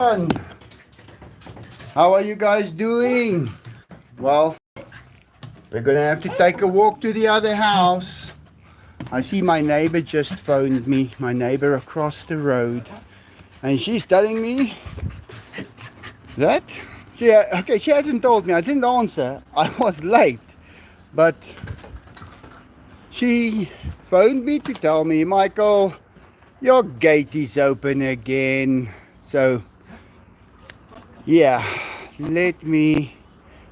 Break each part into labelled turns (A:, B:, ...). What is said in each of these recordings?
A: everyone. How are you guys doing? Well, we're gonna have to take a walk to the other house. I see my neighbor just phoned me, my neighbor across the road, and she's telling me that she hasn't told me. I didn't answer. I was late, but she phoned me to tell me, Michael, your gate is open again. So yeah, let me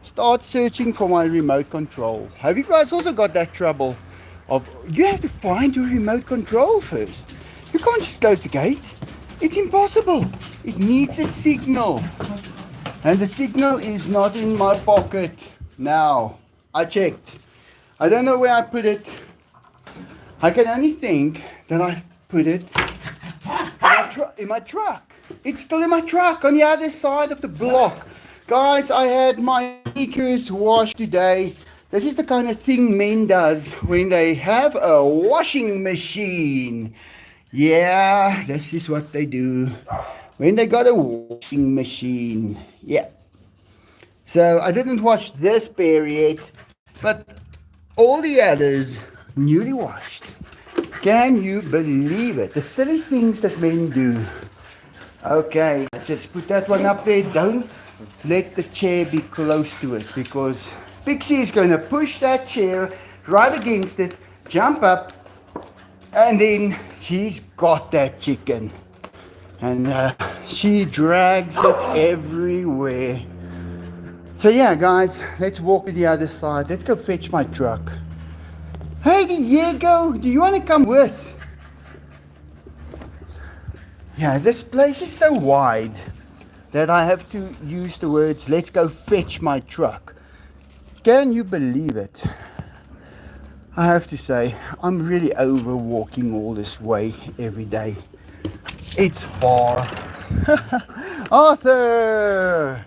A: start searching for my remote control. Have you guys also got that trouble of you have to find your remote control first? You can't just close the gate. It's impossible. It needs a signal. And the signal is not in my pocket now. I checked. I don't know where I put it. I can only think that I put it in my truck. It's still in my truck on the other side of the block. Guys, I had my sneakers washed today. This is the kind of thing men does when they have a washing machine. Yeah, this is what they do when they got a washing machine. Yeah. So I didn't wash this pair yet, but all the others newly washed. Can you believe it? The silly things that men do. Okay, just put that one up there. Don't let the chair be close to it because Pixie is going to push that chair right against it, jump up, and then she's got that chicken. And she drags it everywhere. So yeah, guys, let's walk to the other side. Let's go fetch my truck. Hey, Diego, do you want to come with? Yeah, this place is so wide that I have to use the words, let's go fetch my truck. Can you believe it? I have to say, I'm really over walking all this way every day. It's far. Arthur!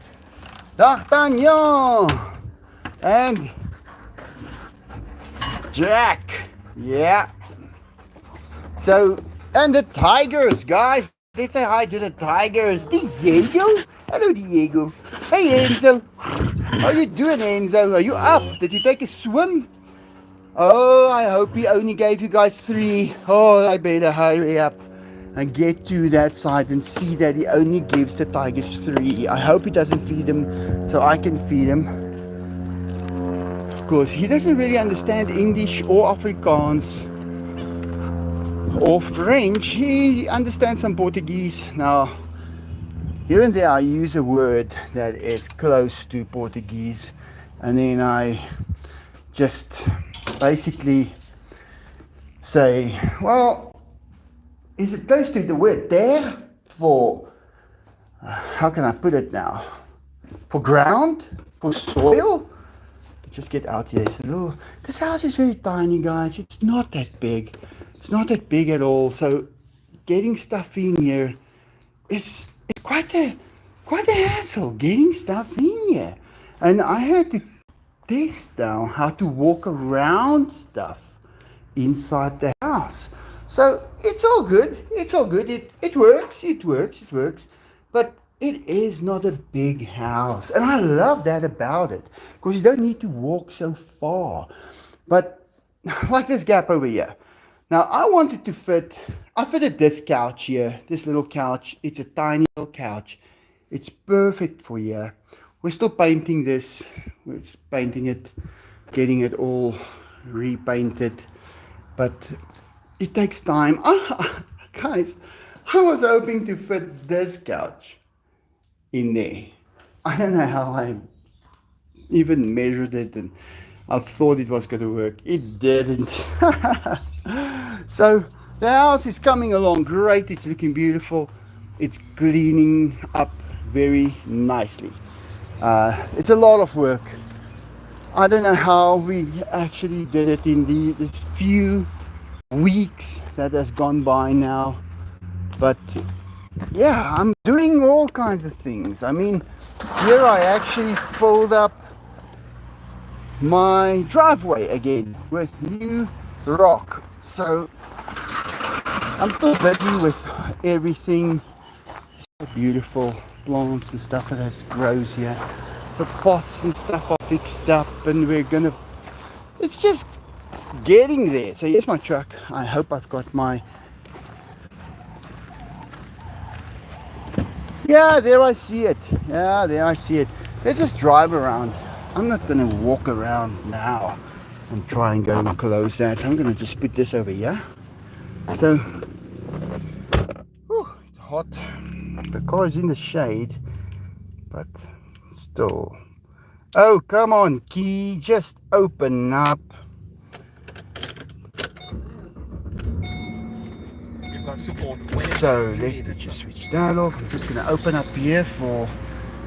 A: D'Artagnan! And Jack! Yeah. So, and the tigers, guys. Let's say hi to the tigers. Diego? Hello, Diego. Hey, Enzo. How you doing, Enzo? Are you up? Did you take a swim? Oh, I hope he only gave you guys 3. Oh, I better hurry up and get to that side and see that he only gives the tigers 3. I hope he doesn't feed them so I can feed them. Of course, he doesn't really understand English or Afrikaans or French. He understands some Portuguese. Now, here and there I use a word that is close to Portuguese, and then I just basically say, well, is it close to the word terre for, how can I put it now? For ground? For soil? Just get out here. It's a little, this house is very tiny, guys. It's not that big. It's not that big at all. So getting stuff in here, it's quite a hassle getting stuff in here. And I had to test now how to walk around stuff inside the house. So it's all good. It's all good. It works. It works. It works. But it is not a big house. And I love that about it. Because you don't need to walk so far. But like this gap over here. Now I wanted to I fitted this couch here. This little couch. It's a tiny little couch. It's perfect for here. We're still painting this. We're painting it. Getting it all repainted. But it takes time. Guys, I was hoping to fit this couch in there. I don't know how I even measured it and I thought it was going to work. It didn't. So the house is coming along great. It's looking beautiful. It's cleaning up very nicely. It's a lot of work. I don't know how we actually did it in this few weeks that has gone by now. But yeah, I'm doing all kinds of things. I mean, here I actually filled up my driveway again with new rock. So I'm still busy with everything. So beautiful. plants and stuff that grows here. The pots and stuff are fixed up, and we're gonna. It's just getting there. So here's my truck. I hope I've got my. Yeah, there I see it. Yeah, there I see it. Let's just drive around. I'm not gonna walk around now and try and go and close that. I'm gonna just put this over here. So, whew, it's hot. The car is in the shade, but still. Oh, come on, key, just open up.
B: You've got support.
A: So let me just switch that off. I'm just gonna open up here for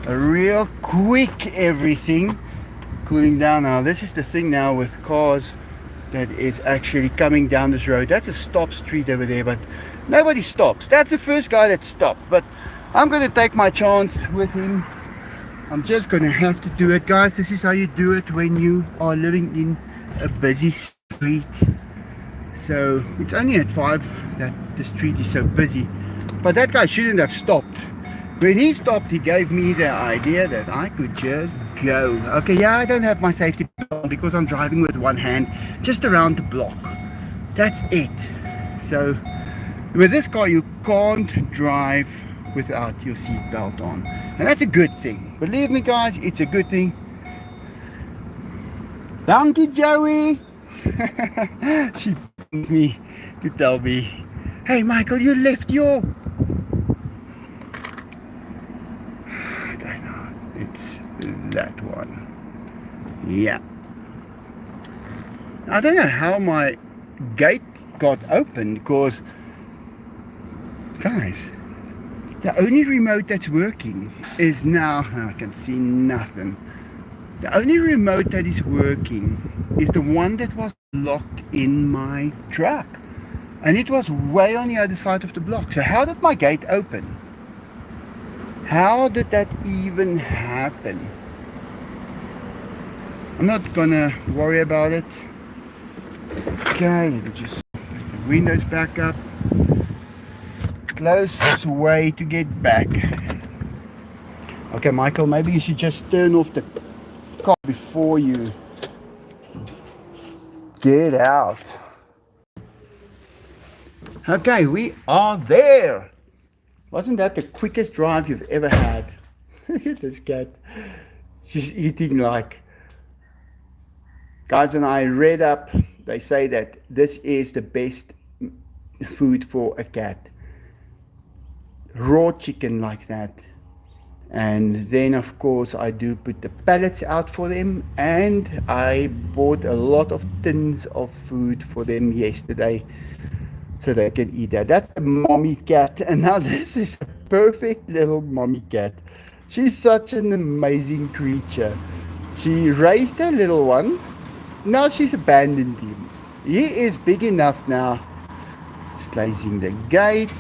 A: a real quick everything. Cooling down now. This is the thing now with cars that is actually coming down this road. That's a stop street over there, but nobody stops. That's the first guy that stopped, but I'm gonna take my chance with him. I'm just gonna have to do it, guys. This is how you do it when you are living in a busy street. So it's only at 5 that the street is so busy, but that guy shouldn't have stopped. When he stopped, he gave me the idea that I could just go. Okay, yeah, I don't have my safety belt on because I'm driving with one hand just around the block. That's it. So with this car, you can't drive without your seat belt on. And that's a good thing. Believe me, guys, it's a good thing. Donkey Joey! She phoned me to tell me, hey Michael, you left your... I don't know, it's that one. Yeah. I don't know how my gate got open because, guys, the only remote that's working is now, I can see nothing. The only remote that is working is the one that was locked in my truck. And it was way on the other side of the block. So how did my gate open? How did that even happen? I'm not gonna worry about it. Okay, let me just put the windows back up. Closest way to get back. Okay, Michael, maybe you should just turn off the car before you get out. Okay, we are there. Wasn't that the quickest drive you've ever had? Look at this cat. She's eating like... Guys, and I read up, they say that this is the best food for a cat. Raw chicken like that. And then of course I do put the pellets out for them, and I bought a lot of tins of food for them yesterday so they can eat that. That's a mommy cat, and now this is a perfect little mommy cat. She's such an amazing creature. She raised her little one. Now she's abandoned him. He is big enough now. Just closing the gate.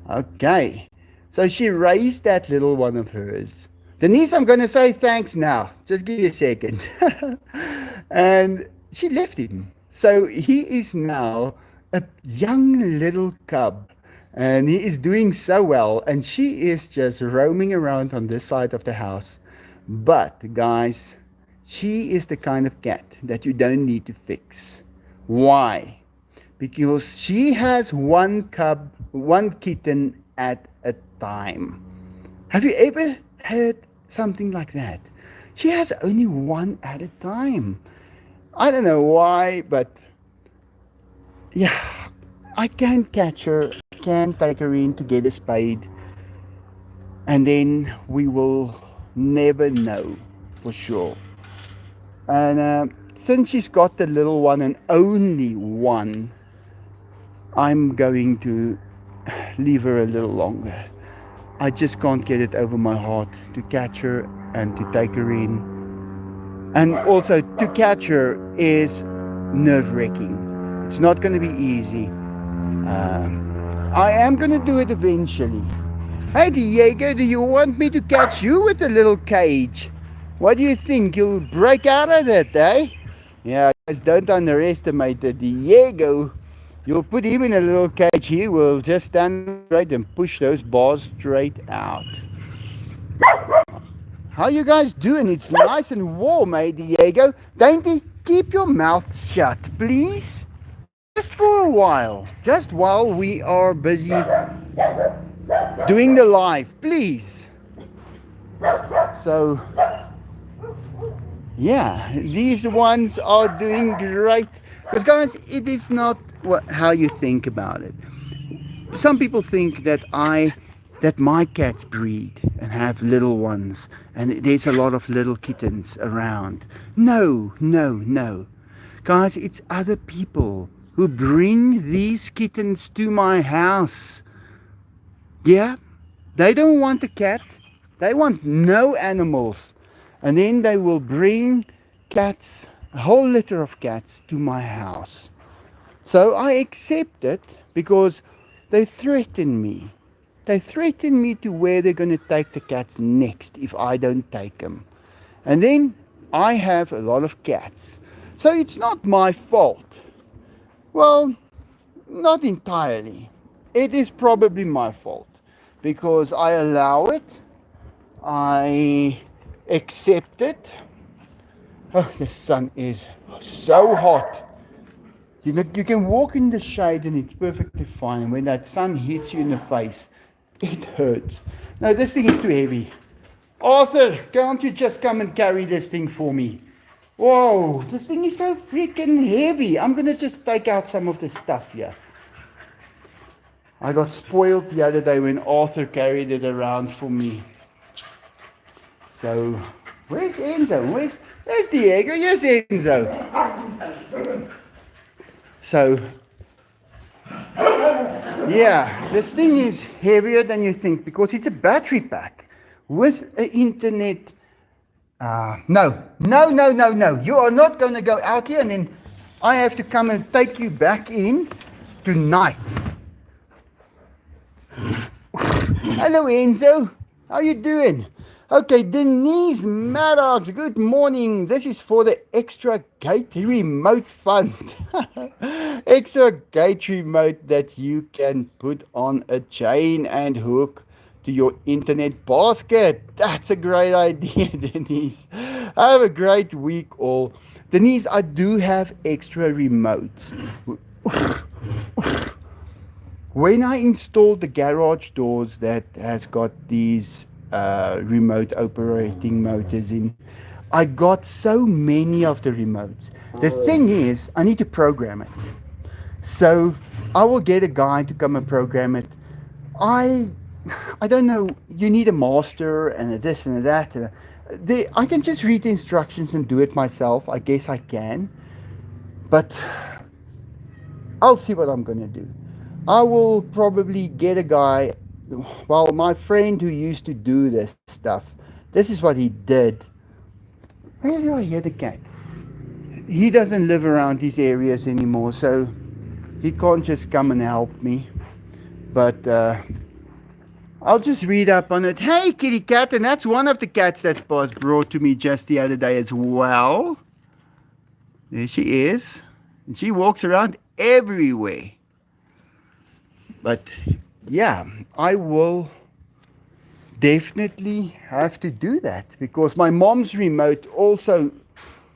A: Okay, so she raised that little one of hers. Denise, I'm going to say thanks now. Just give me a second. And she left him. So he is now a young little cub. And he is doing so well. And she is just roaming around on this side of the house. But, guys, she is the kind of cat that you don't need to fix. Why? Because she has one kitten at a time. Have you ever heard something like that? She has only one at a time. I don't know why, but yeah, I can catch her, can take her in to get a spade, and then we will never know for sure. And since she's got the little one and only one, I'm going to leave her a little longer. I just can't get it over my heart to catch her and to take her in. And also to catch her is nerve-wracking. It's not going to be easy. I am going to do it eventually. Hey Diego, do you want me to catch you with a little cage? What do you think? You'll break out of that, eh? Yeah, guys, don't underestimate the Diego. You'll put him in a little cage. He will just stand up straight and push those bars straight out. How you guys doing? It's nice and warm, eh, Diego? Dainty, keep your mouth shut, please. Just for a while. Just while we are busy doing the live, please. So, yeah, these ones are doing great. Because, guys, it is not how you think about it. Some people think that my cats breed and have little ones, and there's a lot of little kittens around. No, no, no. Guys, it's other people who bring these kittens to my house. Yeah, they don't want a cat. They want no animals. And then they will bring cats, a whole litter of cats, to my house. So I accept it because they threaten me. They threaten me to where they're going to take the cats next if I don't take them. And then I have a lot of cats. So it's not my fault. Well, not entirely. It is probably my fault because I allow it. I accept it. Oh, the sun is so hot. You can walk in the shade and it's perfectly fine. When that sun hits you in the face, it hurts. No, this thing is too heavy. Arthur, can't you just come and carry this thing for me? Whoa, this thing is so freaking heavy. I'm going to just take out some of the stuff here. I got spoiled the other day when Arthur carried it around for me. So, where's Enzo? Where's Diego? Yes, Enzo. So, yeah, this thing is heavier than you think because it's a battery pack with an internet. No. You are not going to go out here and then I have to come and take you back in tonight. Hello, Enzo. How you doing? Okay, Denise Maddox, good morning. This is for the extra gate remote fund. Extra gate remote that you can put on a chain and hook to your internet basket. That's a great idea, Denise. Have a great week all. Denise, I do have extra remotes. When I installed the garage doors that has got these remote operating motors in, I got so many of the remotes. The thing is, I need to program it. So I will get a guy to come and program it. I don't know, you need a master and a this and a that. I can just read the instructions and do it myself. I guess I can. But I'll see what I'm going to do. I will probably get a guy. Well, my friend who used to do this stuff, this is what he did. Where do I hear the cat? He doesn't live around these areas anymore, so he can't just come and help me. But I'll just read up on it. Hey, kitty cat, and that's one of the cats that was brought to me just the other day as well. There she is. And she walks around everywhere. But yeah, I will definitely have to do that because my mom's remote also,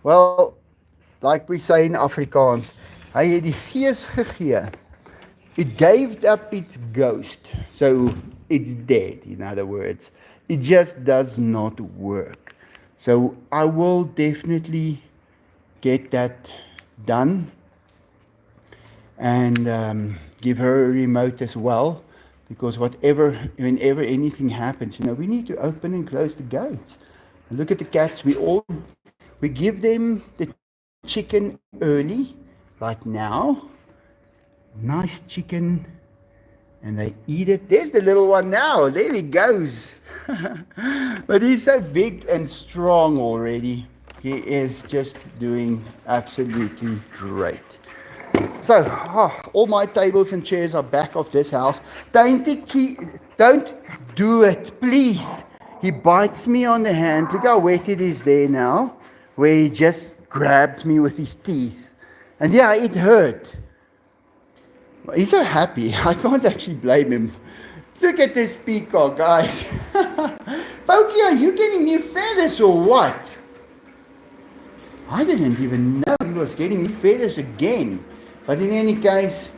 A: well, like we say in Afrikaans, hy het die gees gegee. It gave up its ghost, so it's dead, in other words. It just does not work. So I will definitely get that done and give her a remote as well, because whenever anything happens, we need to open and close the gates. And look at the cats. We give them the chicken early, like now. Nice chicken, and they eat it. There's the little one now. There he goes. But he's so big and strong already. He is just doing absolutely great. So, all my tables and chairs are back of this house. Don't do it, please. He bites me on the hand. Look how wet it is there now, where he just grabbed me with his teeth. And yeah, it hurt. He's so happy. I can't actually blame him. Look at this peacock, guys. Pokey, are you getting new feathers or what? I didn't even know he was getting new feathers again. But in any case,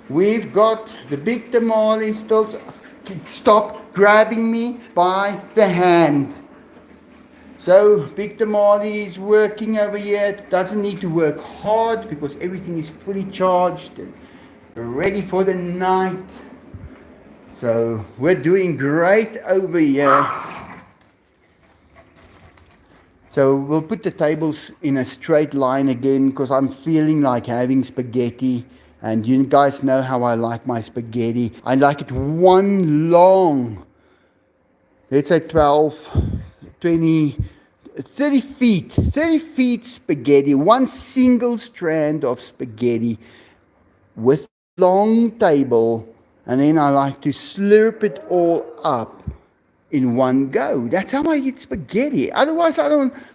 A: we've got the big tamale still. Stop grabbing me by the hand. So, Big Tamale is working over here. It doesn't need to work hard because everything is fully charged and ready for the night. So, we're doing great over here. So, we'll put the tables in a straight line again because I'm feeling like having spaghetti. And you guys know how I like my spaghetti. I like it one long, let's say 12, 20, 30 feet. 30 feet spaghetti. One single strand of spaghetti with long table. And then I like to slurp it all up in one go. That's how I eat spaghetti. Otherwise,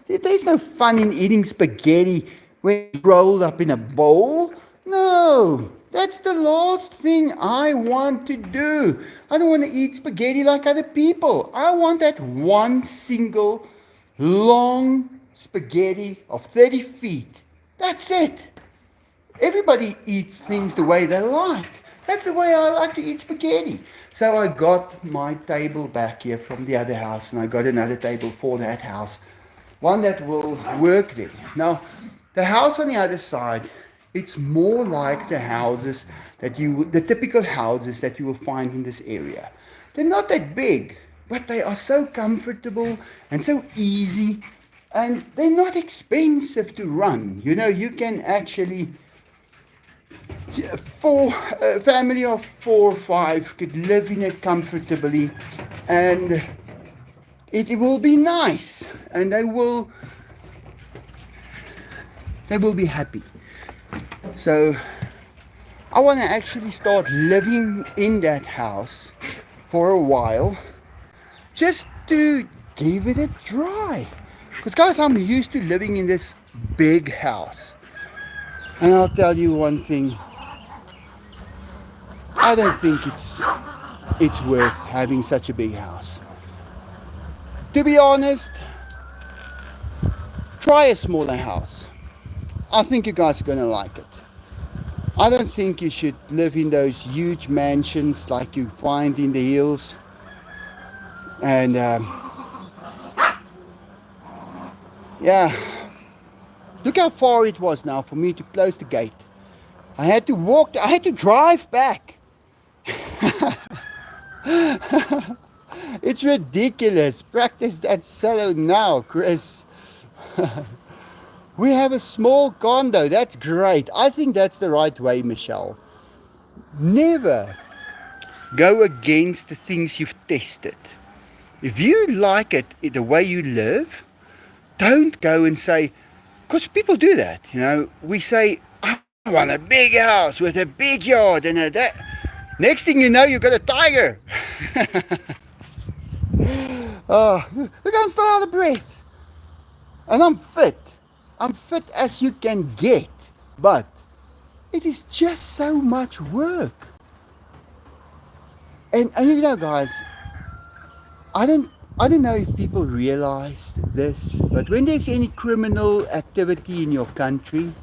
A: there's no fun in eating spaghetti when it's rolled up in a bowl. No, that's the last thing I want to do. I don't want to eat spaghetti like other people. I want that one single long spaghetti of 30 feet. That's it. Everybody eats things the way they like. That's the way I like to eat spaghetti. So I got my table back here from the other house, and I got another table for that house. One that will work there. Now, the house on the other side, it's more like the typical houses that you will find in this area. They're not that big, but they are so comfortable and so easy, and they're not expensive to run. You know, you can actually, a family of 4 or 5 could live in it comfortably, and it will be nice, and they will be happy. So I want to actually start living in that house for a while, just to give it a try. Because guys, I'm used to living in this big house, and I'll tell you one thing, I don't think it's worth having such a big house. To be honest, try a smaller house. I think you guys are going to like it. I don't think you should live in those huge mansions like you find in the hills. And yeah, look how far it was now for me to close the gate. I had to drive back. It's ridiculous. Practice that solo now, Chris. We have a small condo. That's great. I think that's the right way, Michelle. Never go against the things you've tested. If you like it the way you live, don't go and say, because people do that, you know, we say, I want a big house with a big yard and that. Next thing you know, you've got a tiger. Oh, look, I'm still out of breath. And I'm fit. I'm fit as you can get. But it is just so much work. And you know, guys, I don't know if people realize this, but when there's any criminal activity in your country,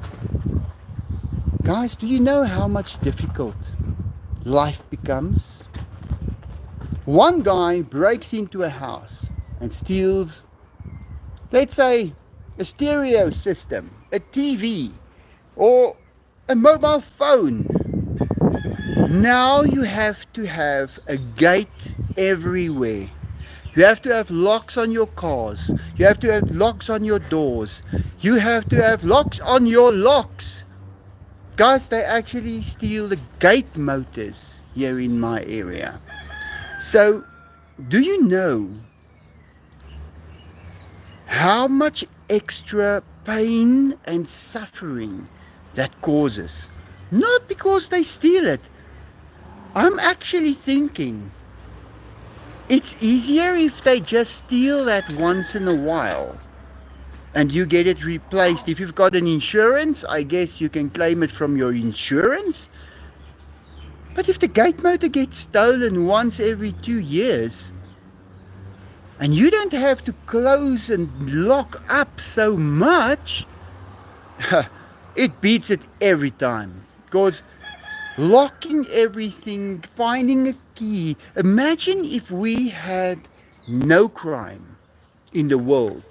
A: guys, do you know how much difficult life becomes? One guy breaks into a house and steals, let's say, a stereo system, a TV, or a mobile phone. Now you have to have a gate everywhere. You have to have locks on your cars. You have to have locks on your doors. You have to have locks on your locks. Guys, they actually steal the gate motors here in my area. So, do you know how much extra pain and suffering that causes? Not because they steal it. I'm actually thinking it's easier if they just steal that once in a while and you get it replaced. If you've got an insurance, I guess you can claim it from your insurance. But if the gate motor gets stolen once every 2 years, and you don't have to close and lock up so much, it beats it every time. Because locking everything, finding a key. Imagine if we had no crime in the world,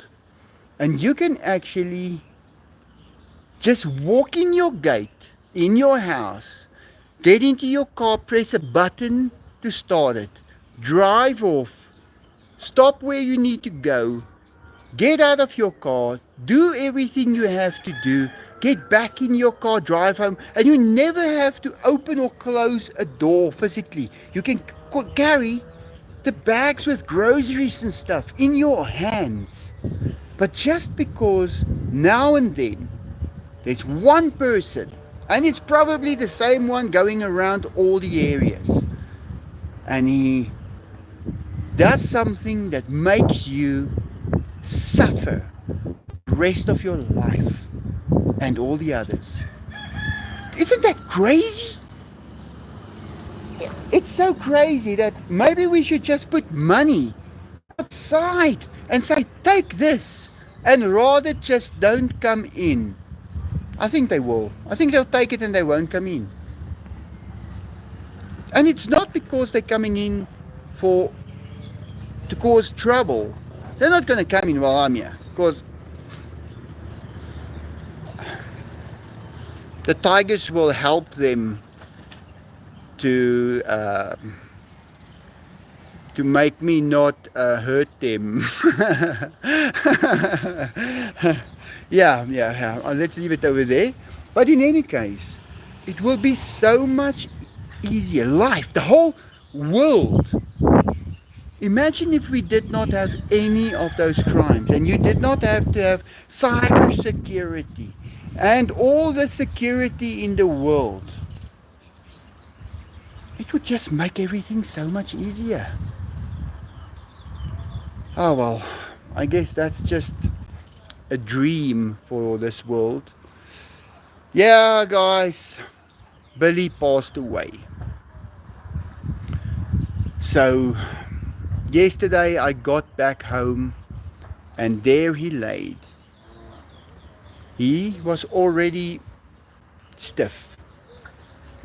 A: and you can actually just walk in your gate, in your house, get into your car, press a button to start it, drive off, stop where you need to go, get out of your car, do everything you have to do, get back in your car, drive home, and you never have to open or close a door physically. You can carry the bags with groceries and stuff in your hands. But just because now and then there's one person, and it's probably the same one going around all the areas, and he does something that makes you suffer the rest of your life and all the others. Isn't that crazy? It's so crazy that maybe we should just put money outside and say, take this, and rather just don't come in. I think they will. I think they'll take it and they won't come in. And it's not because they're coming in for to cause trouble. They're not going to come in while I'm here, because the tigers will help them to make me not hurt them. yeah. Let's leave it over there. But in any case, it will be so much easier. Life, the whole world. Imagine if we did not have any of those crimes, and you did not have to have cyber security and all the security in the world. It would just make everything so much easier. Oh well, I guess that's just a dream for this world. Yeah, guys, Billy passed away. So yesterday I got back home, and there he laid. He was already stiff.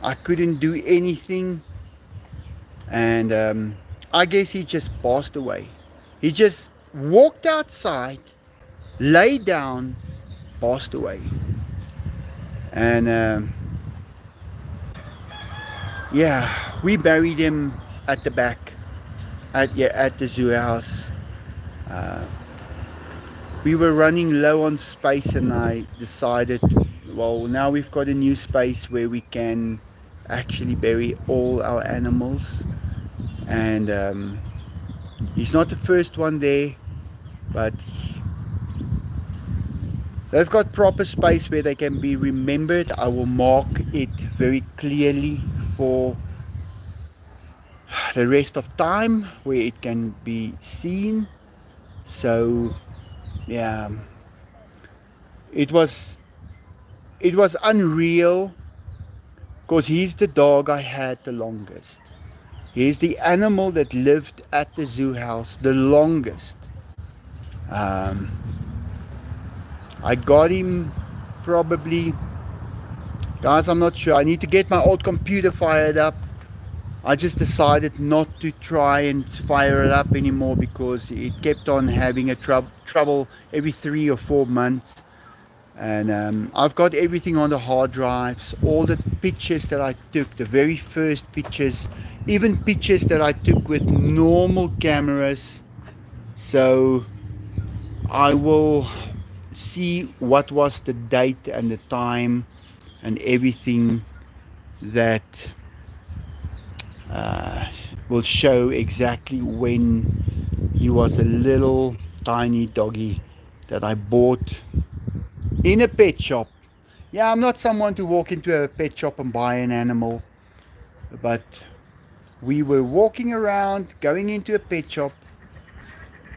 A: I couldn't do anything, and I guess he just passed away. He just walked outside, lay down, passed away. And yeah, we buried him at the back, at the zoo house. We were running low on space, and I decided, well, now we've got a new space where we can actually bury all our animals. And he's not the first one there, but they've got proper space where they can be remembered. I will mark it very clearly for the rest of time where it can be seen. So yeah, it was unreal, because he's the dog I had the longest. He's the animal that lived at the zoo house the longest. I got him probably, guys, I'm not sure. I need to get my old computer fired up. I just decided not to try and fire it up anymore, because it kept on having a trouble every 3 or 4 months. And I've got everything on the hard drives, all the pictures that I took, the very first pictures, even pictures that I took with normal cameras. So I will see what was the date and the time and everything that will show exactly when he was a little tiny doggy that I bought in a pet shop. Yeah, I'm not someone to walk into a pet shop and buy an animal, but we were walking around, going into a pet shop,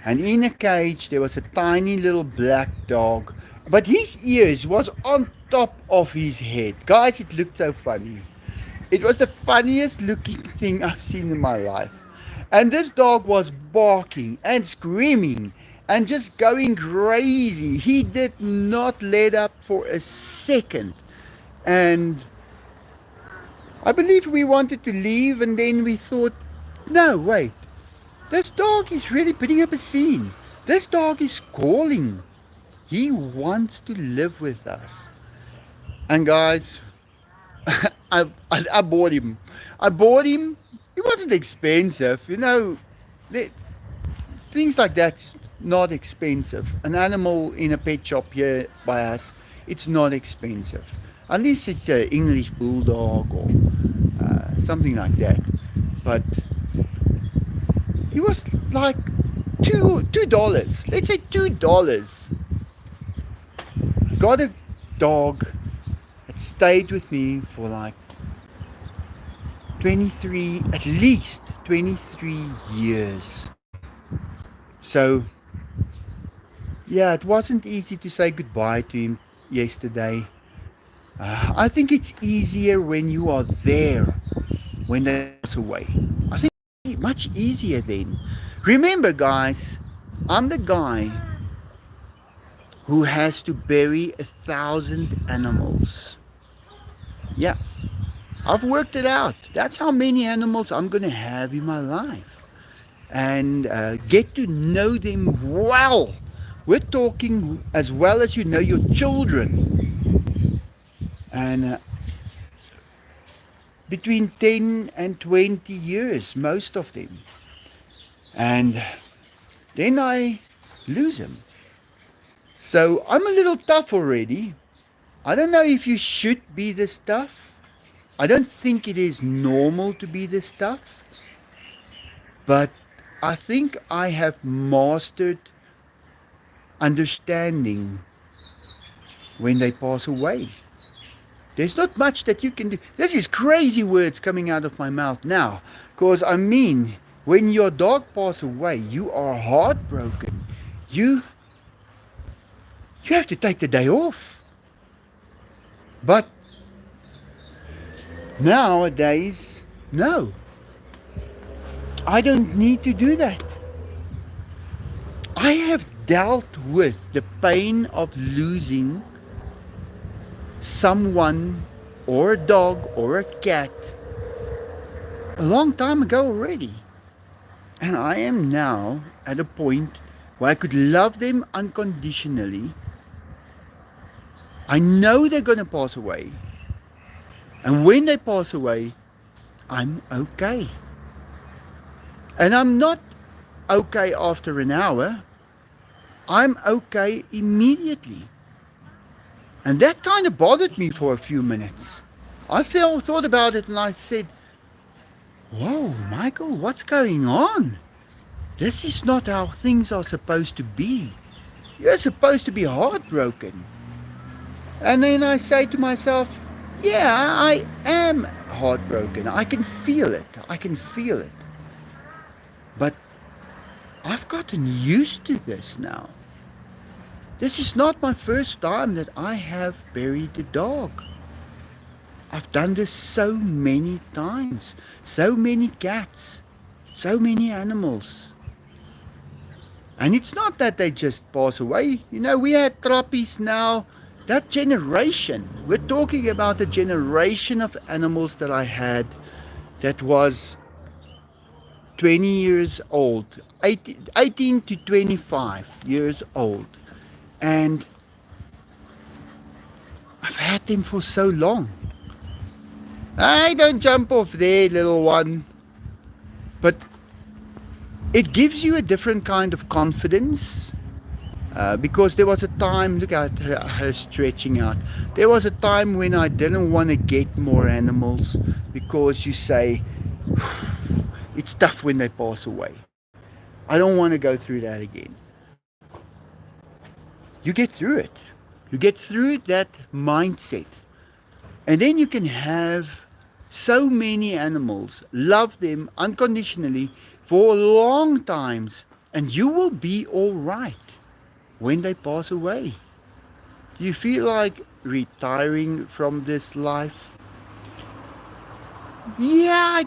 A: and in a cage there was a tiny little black dog, but his ears was on top of his head. Guys, it looked so funny. It was the funniest looking thing I've seen in my life. And this dog was barking and screaming and just going crazy. He did not let up for a second. And I believe we wanted to leave, and then we thought, no, wait, this dog is really putting up a scene. This dog is calling. He wants to live with us. And guys, I bought him. I bought him. It wasn't expensive, you know. The, things like that's not expensive. An animal in a pet shop here by us, it's not expensive. Unless it's an English bulldog or something like that. But it was like $2. Let's say $2. Got a dog that stayed with me for like 23, at least 23 years. So, yeah, it wasn't easy to say goodbye to him yesterday. I think it's easier when you are there, when they pass away. I think it's much easier then. Remember, guys, I'm the guy who has to bury 1,000 animals. Yeah, I've worked it out. That's how many animals I'm going to have in my life. And get to know them well. We're talking as well as you know your children. And between 10 and 20 years, most of them. And then I lose them. So I'm a little tough already. I don't know if you should be this tough. I don't think it is normal to be this tough. But I think I have mastered understanding when they pass away. There's not much that you can do. This is crazy words coming out of my mouth now. Because I mean, when your dog passes away, you are heartbroken. You have to take the day off. But nowadays, no. I don't need to do that. I have dealt with the pain of losing someone or a dog or a cat a long time ago already. And I am now at a point where I could love them unconditionally. I know they're going to pass away. And when they pass away, I'm okay. And I'm not okay after an hour. I'm okay immediately. And that kind of bothered me for a few minutes. I thought about it and I said, whoa, Michael, what's going on? This is not how things are supposed to be. You're supposed to be heartbroken. And then I say to myself, yeah, I am heartbroken. I can feel it. I can feel it. But I've gotten used to this now. This is not my first time that I have buried a dog. I've done this so many times. So many cats. So many animals. And it's not that they just pass away. You know, we had trappies now. That generation. We're talking about a generation of animals that I had that was 20 years old. 18 to 25 years old. And I've had them for so long. I don't jump off there, little one. But it gives you a different kind of confidence. Because there was a time, look at her stretching out. There was a time when I didn't want to get more animals because you say, it's tough when they pass away. I don't want to go through that again. You get through it. You get through that mindset. And then you can have so many animals, love them unconditionally for long times, and you will be all right when they pass away. Do you feel like retiring from this life? Yeah,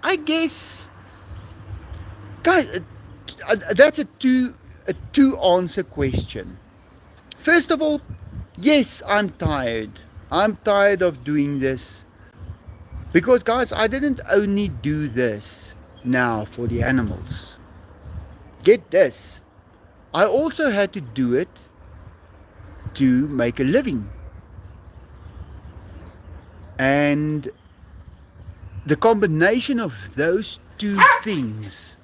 A: I guess, guys, that's a two answer question. First of all, yes, I'm tired. I'm tired of doing this because, guys, I didn't only do this now for the animals. Get this, I also had to do it to make a living, and the combination of those two things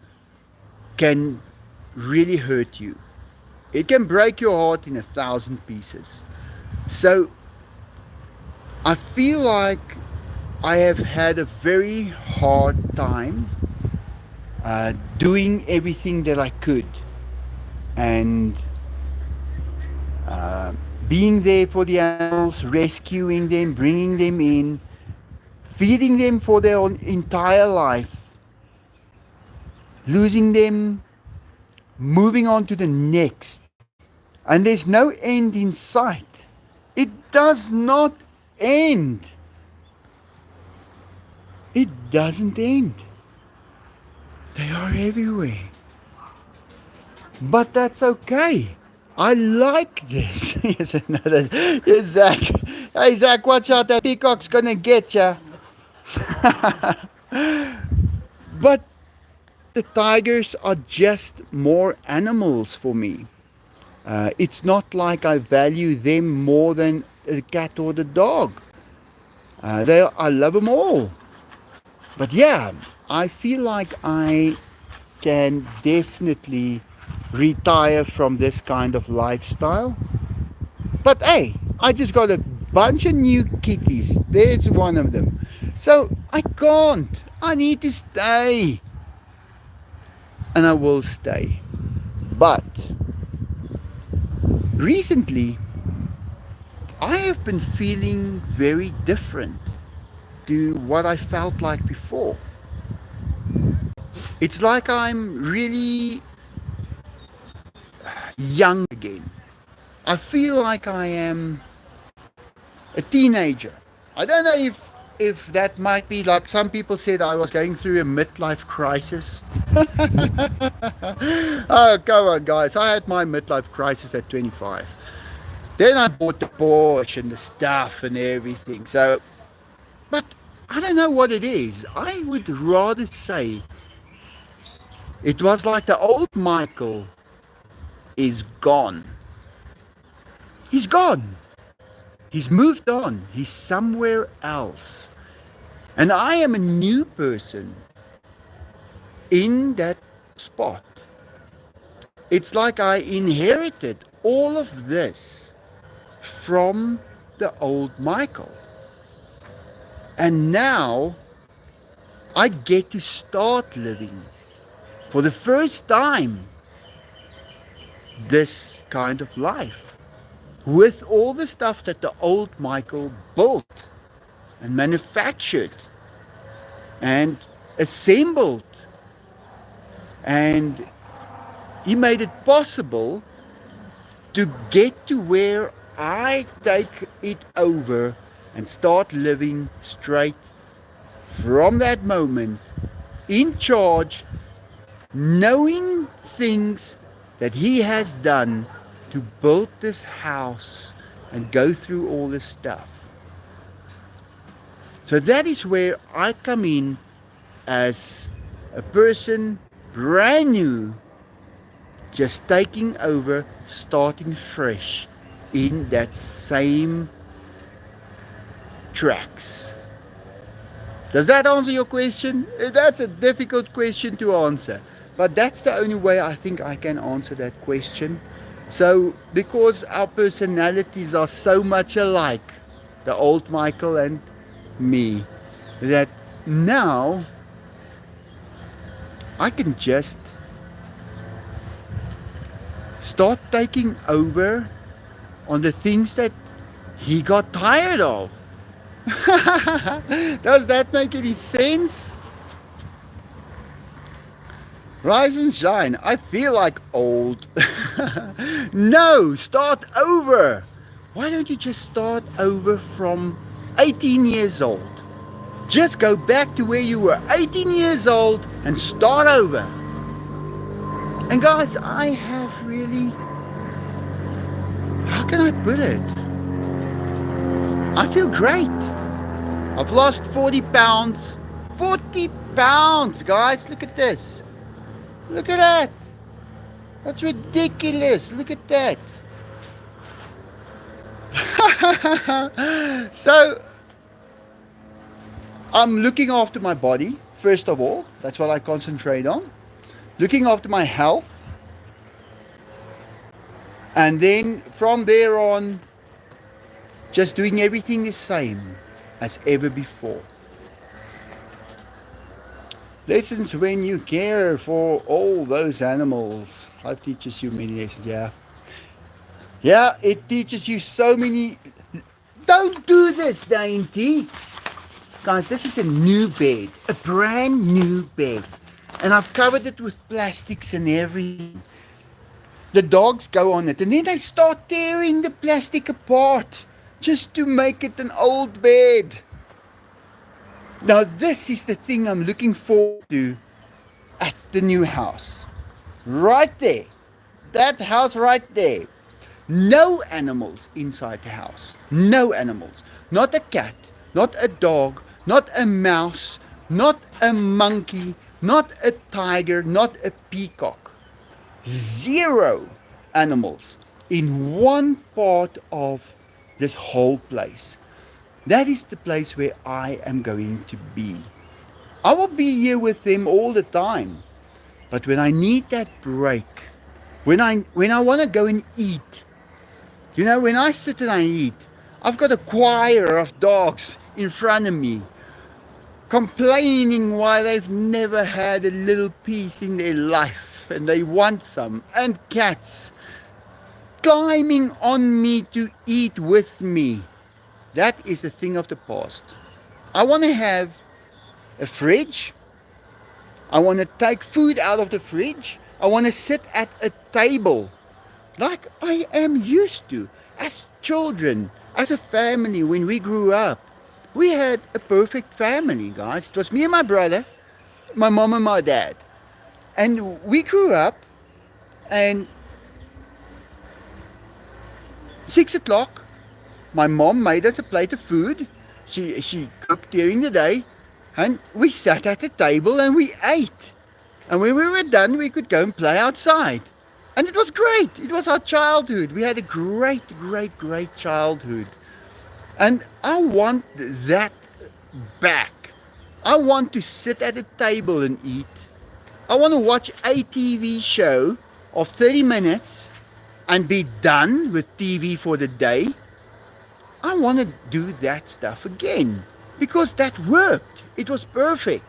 A: can really hurt you. It can break your heart in 1,000 pieces. So I feel like I have had a very hard time doing everything that I could, and uh, being there for the animals, rescuing them, bringing them in, feeding them for their entire life, losing them, moving on to the next, and there's no end in sight. It does not end. It doesn't end. They are everywhere. But that's okay. I like this. Here's another. Here's Zach. Hey, Zach, watch out. That peacock's gonna get ya. But the tigers are just more animals for me. It's not like I value them more than the cat or the dog. I love them all. But yeah, I feel like I can definitely retire from this kind of lifestyle. But hey, I just got a bunch of new kitties. There's one of them. So I can't. I need to stay. And I will stay. But recently, I have been feeling very different to what I felt like before. It's like I'm really young again. I feel like I am a teenager. I don't know if that might be like some people said I was going through a midlife crisis. Oh, come on, guys. I had my midlife crisis at 25. Then I bought the Porsche and the stuff and everything. So, but I don't know what it is. I would rather say it was like the old Michael is gone. He's gone. He's moved on. He's somewhere else. And I am a new person in that spot. It's like I inherited all of this from the old Michael. And now I get to start living for the first time this kind of life with all the stuff that the old Michael built and manufactured and assembled, and he made it possible to get to where I take it over and start living straight from that moment, in charge, knowing things that he has done to build this house and go through all this stuff. So that is where I come in as a person brand new, just taking over, starting fresh in that same tracks. Does that answer your question? That's a difficult question to answer, but that's the only way I think I can answer that question. So, because our personalities are so much alike, the old Michael and me, that now I can just start taking over on the things that he got tired of. Does that make any sense? Rise and shine. I feel like old. No, start over. Why don't you just start over from 18 years old? Just go back to where you were 18 years old and start over. And guys, I have really, how can I put it? I feel great. I've lost 40 pounds. 40 pounds, guys. Look at this. Look at that. That's ridiculous. Look at that. So, I'm looking after my body, first of all. That's what I concentrate on. Looking after my health. And then from there on, just doing everything the same as ever before. Lessons when you care for all those animals. Life teaches you many lessons, yeah. Yeah, it teaches you so many. Don't do this, Dainty. Guys, this is a new bed. A brand new bed. And I've covered it with plastics and everything. The dogs go on it and then they start tearing the plastic apart just to make it an old bed. Now this is the thing I'm looking forward to at the new house. Right there. That house right there. No animals inside the house. No animals. Not a cat, not a dog, not a mouse, not a monkey, not a tiger, not a peacock. 0 animals in one part of this whole place. That is the place where I am going to be. I will be here with them all the time. But when I need that break, when I want to go and eat, you know, when I sit and I eat, I've got a choir of dogs in front of me, complaining why they've never had a little piece in their life and they want some, and cats climbing on me to eat with me. That is a thing of the past. I want to have a fridge. I want to take food out of the fridge. I want to sit at a table like I am used to as children, as a family when we grew up. We had a perfect family, guys. It was me and my brother, my mom and my dad. And we grew up, and 6 o'clock, my mom made us a plate of food. She cooked during the day, and we sat at the table and we ate. And when we were done, we could go and play outside. And it was great. It was our childhood. We had a great, great, great childhood. And I want that back. I want to sit at a table and eat. I want to watch a TV show of 30 minutes and be done with TV for the day. I want to do that stuff again because that worked. It was perfect.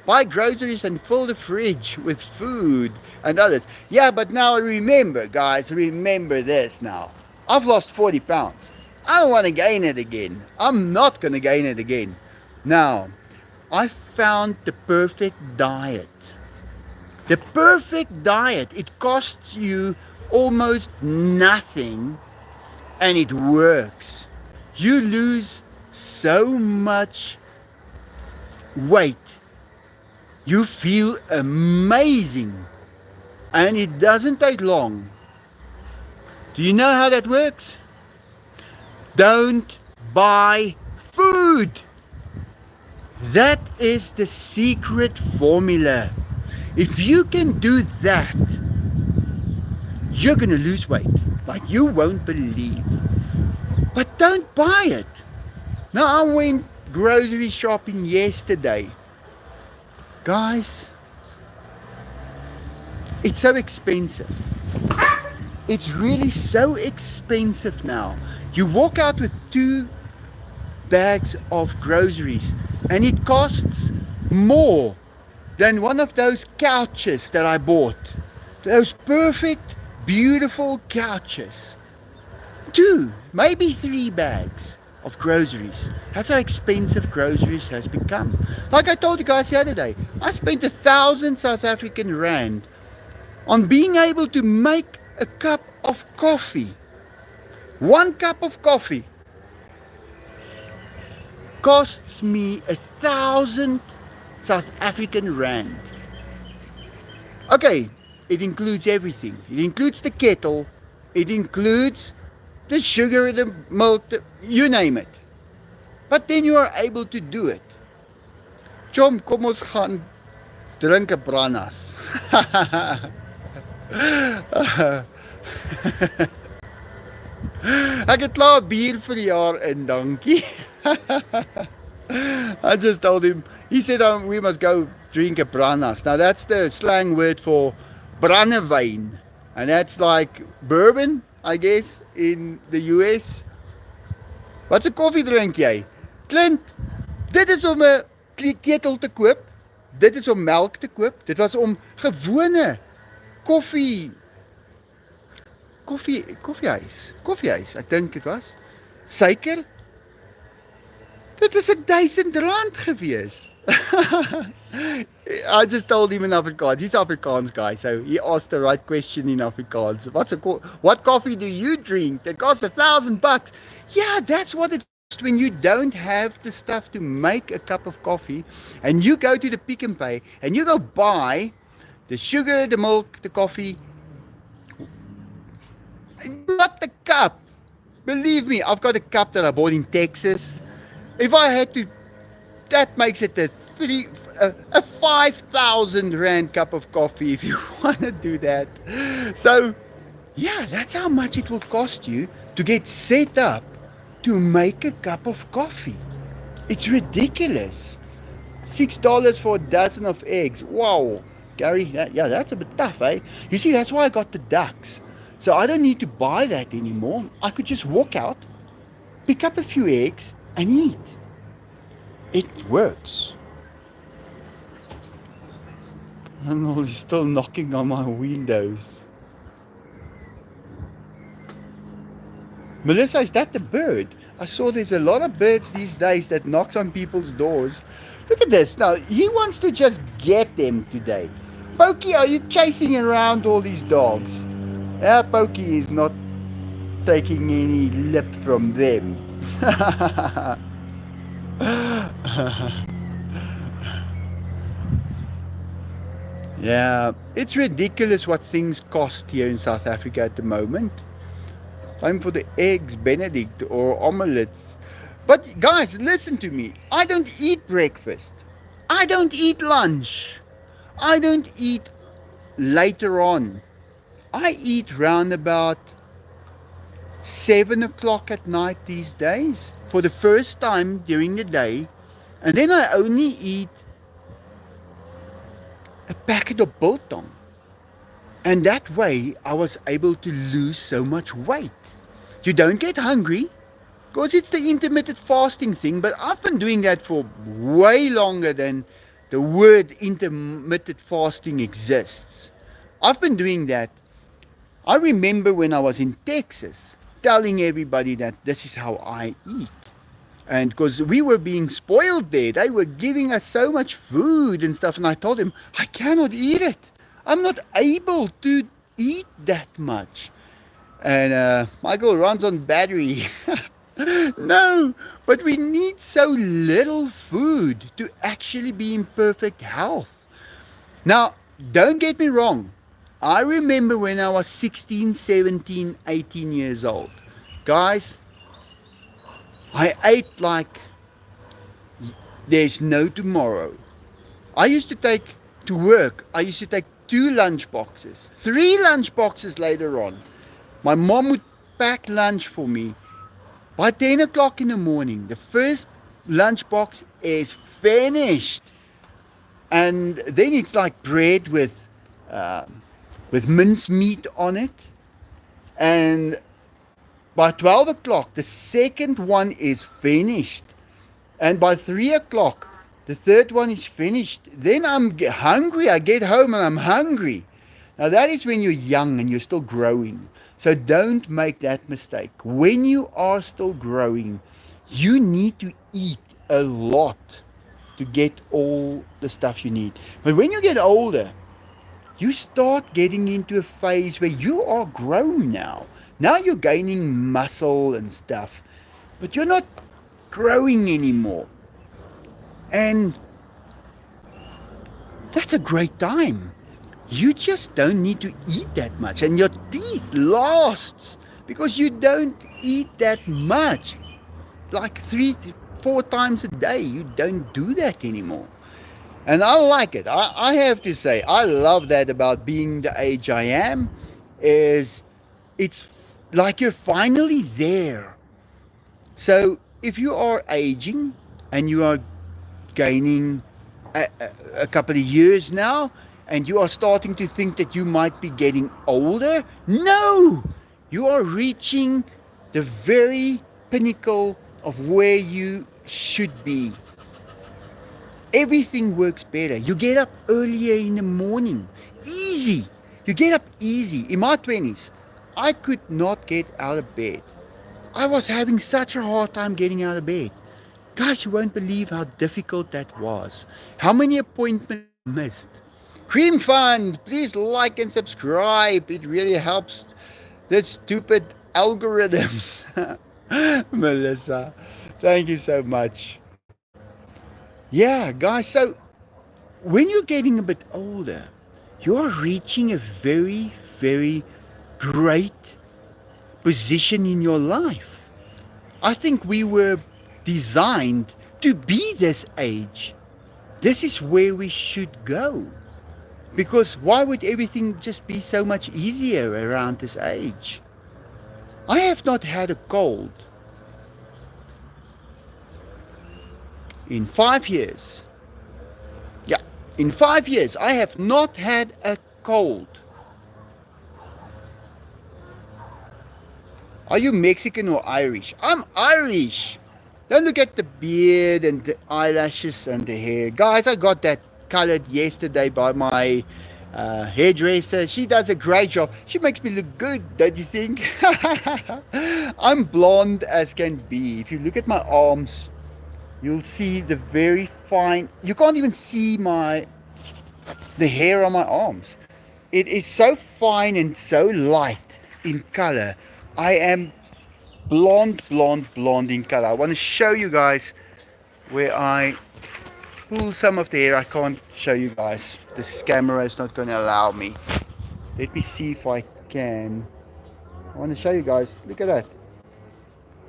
A: Buy groceries and fill the fridge with food and others. Yeah, but now remember, guys, remember this now. I've lost 40 pounds. I don't want to gain it again. I'm not going to gain it again. Now, I found the perfect diet. The perfect diet. It costs you almost nothing and it works. You lose so much weight. You feel amazing. And it doesn't take long. Do you know how that works? Don't buy food. That is the secret formula. If you can do that, you're going to lose weight like you won't believe. But don't buy it. Now, I went grocery shopping yesterday. Guys, it's so expensive. It's really so expensive now. You walk out with 2 bags of groceries and it costs more than one of those couches that I bought. Those perfect, beautiful couches. 2, maybe 3 bags of groceries. That's how expensive groceries has become. Like I told you guys the other day, I spent 1,000 South African rand on being able to make a cup of coffee. 1 cup of coffee. costs me 1,000 South African rand. Okay, it includes everything. It includes the kettle. It includes the sugar, the milk, you name it. But then you are able to do it. Chom, kom ons gaan drink 'n brandas. Ek het klaar bier vir die jaar in, dankie. I just told him, he said we must go drink a brandas. Now that's the slang word for brandewyn. And that's like bourbon, I guess, in the US. Wat 'n koffie drink jy? Clint, dit is om 'n ketel te koop. Dit is om melk te koop. Dit was om gewone koffiehuis, ek dink dit was. Suiker. Dit is 1,000 rand gewees. I just told him in Afrikaans. He's Afrikaans guy, so he asked the right question in Afrikaans. What coffee do you drink that costs $1,000? Yeah, that's what it costs when you don't have the stuff to make a cup of coffee, and you go to the Pick n Pay and you go buy the sugar, the milk, the coffee. Not the cup. Believe me, I've got a cup that I bought in Texas. If I had to, that makes it a 5,000 rand cup of coffee if you want to do that. So, yeah, that's how much it will cost you to get set up to make a cup of coffee. It's ridiculous. $6 for a dozen of eggs. Wow, Gary, yeah, that's a bit tough, eh? You see, that's why I got the ducks. So I don't need to buy that anymore. I could just walk out, pick up a few eggs, and eat. It works. And he's still knocking on my windows. Melissa, is that the bird? I saw there's a lot of birds these days that knocks on people's doors. Look at this. Now, he wants to just get them today. Pokey, are you chasing around all these dogs? Pokey is not taking any lip from them. Yeah, it's ridiculous what things cost here in South Africa at the moment. Time for the eggs Benedict or omelets. But guys, listen to me. I don't eat breakfast. I don't eat lunch. I don't eat later on. I eat round about 7 o'clock at night these days for the first time during the day, and then I only eat a packet of biltong, and that way I was able to lose so much weight. You don't get hungry because it's the intermittent fasting thing, but I've been doing that for way longer than the word intermittent fasting exists. I've been doing that. I remember when I was in Texas telling everybody that this is how I eat. And because we were being spoiled there, they were giving us so much food and stuff. And I told them, I cannot eat it. I'm not able to eat that much. And Michael runs on battery. No, but we need so little food to actually be in perfect health. Now, don't get me wrong. I remember when I was 16, 17, 18 years old. Guys, I ate like there's no tomorrow. I used to take to work, I used to take 2 lunch boxes, 3 lunch boxes later on. My mom would pack lunch for me. By 10 o'clock in the morning, the first lunch box is finished. And then it's like bread with mincemeat on it. And by 12 o'clock, the second one is finished. And by 3 o'clock, the third one is finished. Then I'm hungry. I get home and I'm hungry. Now that is when you're young and you're still growing. So don't make that mistake. When you are still growing, you need to eat a lot to get all the stuff you need. But when you get older, you start getting into a phase where you are grown now. Now you're gaining muscle and stuff, but you're not growing anymore. And that's a great time. You just don't need to eat that much, and your teeth lasts because you don't eat that much. Like 3 to 4 times a day, you don't do that anymore. And I like it. I have to say, I love that about being the age I am. Is it's like you're finally there. So if you are aging and you are gaining a couple of years now, and you are starting to think that you might be getting older, no, you are reaching the very pinnacle of where you should be. Everything works better. You get up earlier in the morning. Easy. You get up easy. In my 20s, I could not get out of bed. I was having such a hard time getting out of bed. Guys, you won't believe how difficult that was. How many appointments I missed. Cream Fund, please like and subscribe. It really helps the stupid algorithms. Melissa, thank you so much. Yeah, guys, so when you're getting a bit older, you're reaching a very, very great position in your life. I think we were designed to be this age. This is where we should go. Because why would everything just be so much easier around this age? I have not had a cold in 5 years. Yeah, in 5 years, I have not had a cold. Are you Mexican or Irish? I'm Irish. Don't look at the beard and the eyelashes and the hair. Guys, I got that colored yesterday by my hairdresser. She does a great job. She makes me look good, don't you think? I'm blonde as can be. If you look at my arms, you'll see the very fine. You can't even see the hair on my arms. It is so fine and so light in color. I am blonde in color. I want to show you guys where I pull some of the hair. I can't show you guys. This camera is not going to allow me. Let me see if I can. I want to show you guys. Look at that.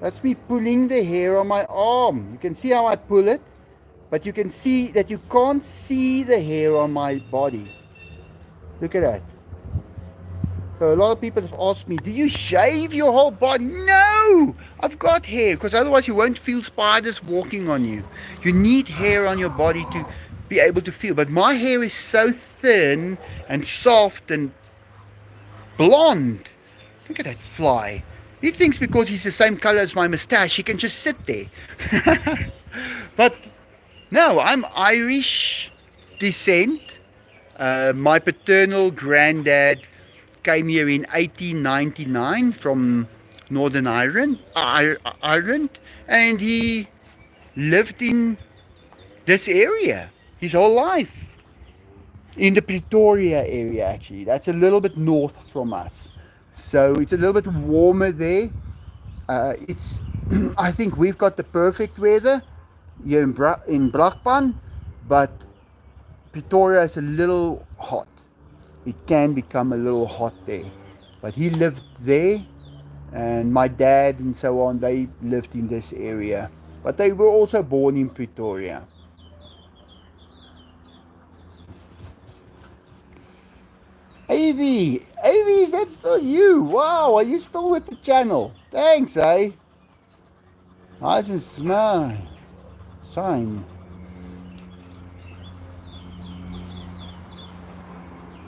A: That's me pulling the hair on my arm. You can see how I pull it, but you can see that you can't see the hair on my body. Look at that. So a lot of people have asked me, do you shave your whole body? No! I've got hair, because otherwise you won't feel spiders walking on you. You need hair on your body to be able to feel. But my hair is so thin and soft and blonde. Look at that fly. He thinks because he's the same color as my mustache, he can just sit there. But no, I'm Irish descent. My paternal granddad came here in 1899 from Northern Ireland, and he lived in this area his whole life. In the Pretoria area, actually. That's a little bit north from us. So it's a little bit warmer there. It's I think we've got the perfect weather here in Brakpan, but Pretoria is a little hot. It can become a little hot there. But he lived there, and my dad and so on, they lived in this area. But they were also born in Pretoria. Avi, is that still you? Wow, are you still with the channel? Thanks, eh? Nice and smile. Sign.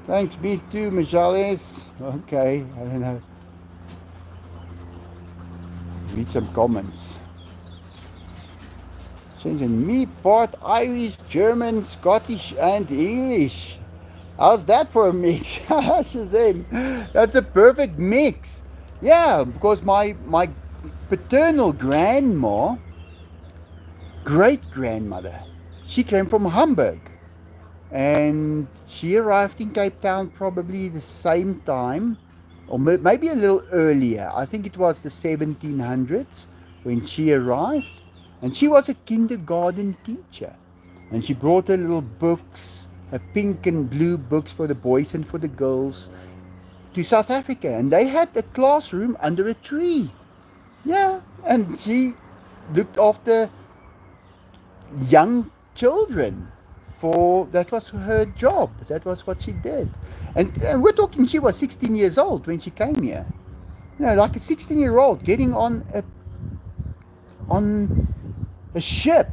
A: Thanks, me too, Michales. Okay, I don't know. Read some comments. Since in me part Irish, German, Scottish, and English. How's that for a mix? Shazam. That's a perfect mix. Yeah, because my paternal grandma, great grandmother, she came from Hamburg. And she arrived in Cape Town probably the same time, or maybe a little earlier. I think it was the 1700s when she arrived. And she was a kindergarten teacher. And she brought her little books, her pink and blue books for the boys and for the girls, to South Africa. And they had a classroom under a tree. Yeah. And she looked after young children. For that was her job. That was what she did. And we're talking, she was 16 years old when she came here. You know, like a 16-year-old getting on a ship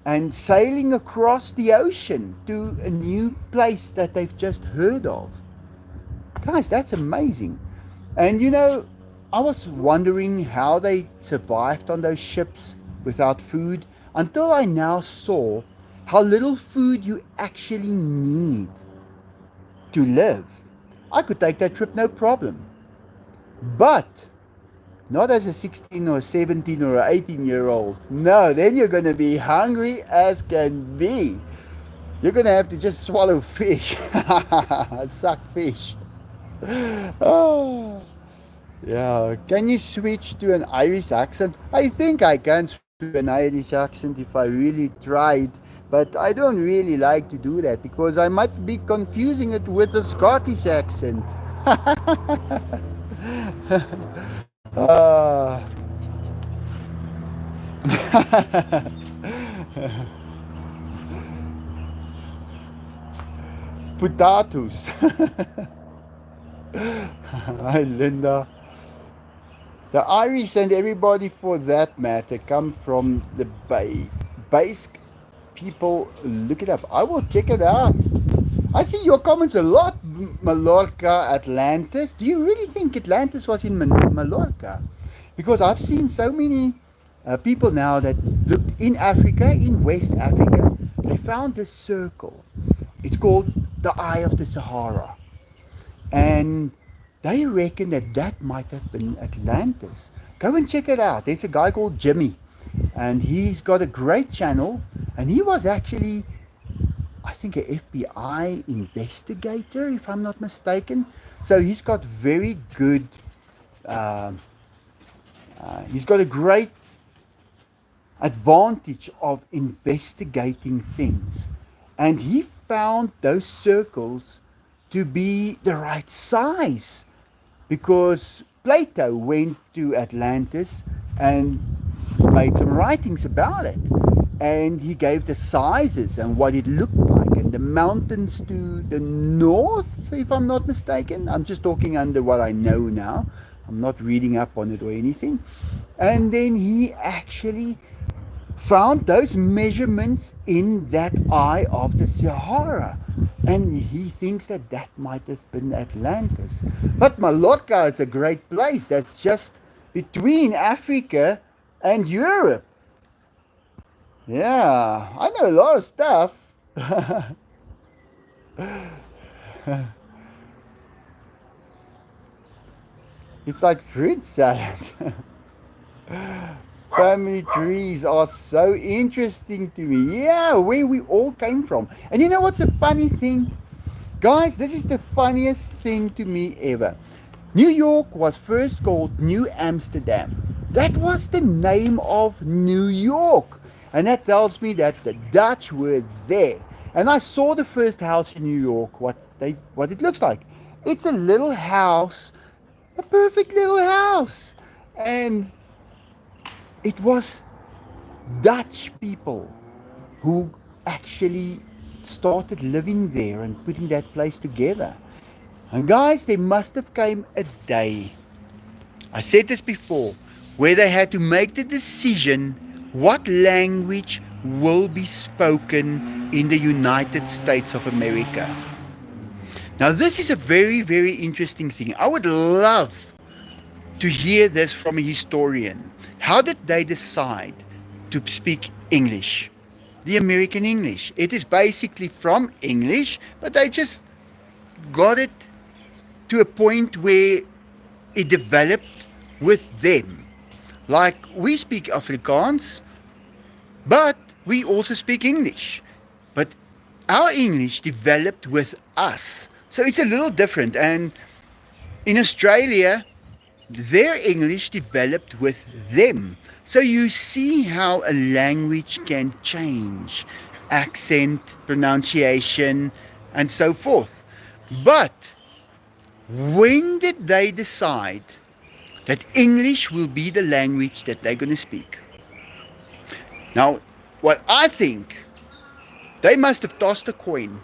A: and sailing across the ocean to a new place that they've just heard of. Guys, that's amazing. And you know, I was wondering how they survived on those ships without food until I now saw how little food you actually need to live. I could take that trip no problem. But not as a 16 or 17 or 18-year-old. No, then you're going to be hungry as can be. You're going to have to just swallow fish, suck fish. Oh, yeah. Can you switch to an Irish accent? I think I can switch to an Irish accent if I really tried. But I don't really like to do that because I might be confusing it with a Scottish accent. uh, Potatoes. Hi, Linda. The Irish and everybody for that matter come from the Bay. Basque people, look it up. I will check it out. I see your comments a lot. Mallorca, Atlantis. Do you really think Atlantis was in Mallorca? Because I've seen so many people now that looked in Africa, in West Africa. They found this circle. It's called the Eye of the Sahara. And they reckon that that might have been Atlantis. Go and check it out. There's a guy called Jimmy, and he's got a great channel. And he was actually, I think, an FBI investigator, if I'm not mistaken. So he's got very good, uh, he's got a great advantage of investigating things. And he found those circles to be the right size because Plato went to Atlantis and made some writings about it. And he gave the sizes and what it looked like and the mountains to the north, if I'm not mistaken. I'm just talking under what I know now. I'm not reading up on it or anything. And then he actually found those measurements in that Eye of the Sahara. And he thinks that that might have been Atlantis. But Mallorca is a great place. That's just between Africa and Europe. Yeah, I know a lot of stuff. It's like fruit salad. Family trees are so interesting to me. Yeah, where we all came from. And you know what's a funny thing? Guys, this is the funniest thing to me ever. New York was first called New Amsterdam. That was the name of New York. And that tells me that the Dutch were there. And I saw the first house in New York, what it looks like. It's a little house, a perfect little house. And it was Dutch people who actually started living there and putting that place together. And guys, there must have came a day, I said this before, where they had to make the decision what language will be spoken in the United States of America. Now this is a very, very interesting thing. I would love to hear this from a historian. How did they decide to speak English? The American English. It is basically from English, but they just got it to a point where it developed with them. Like we speak Afrikaans, but we also speak English. But our English developed with us. So it's a little different. And in Australia, their English developed with them. So you see how a language can change accent, pronunciation, and so forth. But when did they decide that English will be the language that they're going to speak? Now, what I think, they must have tossed a coin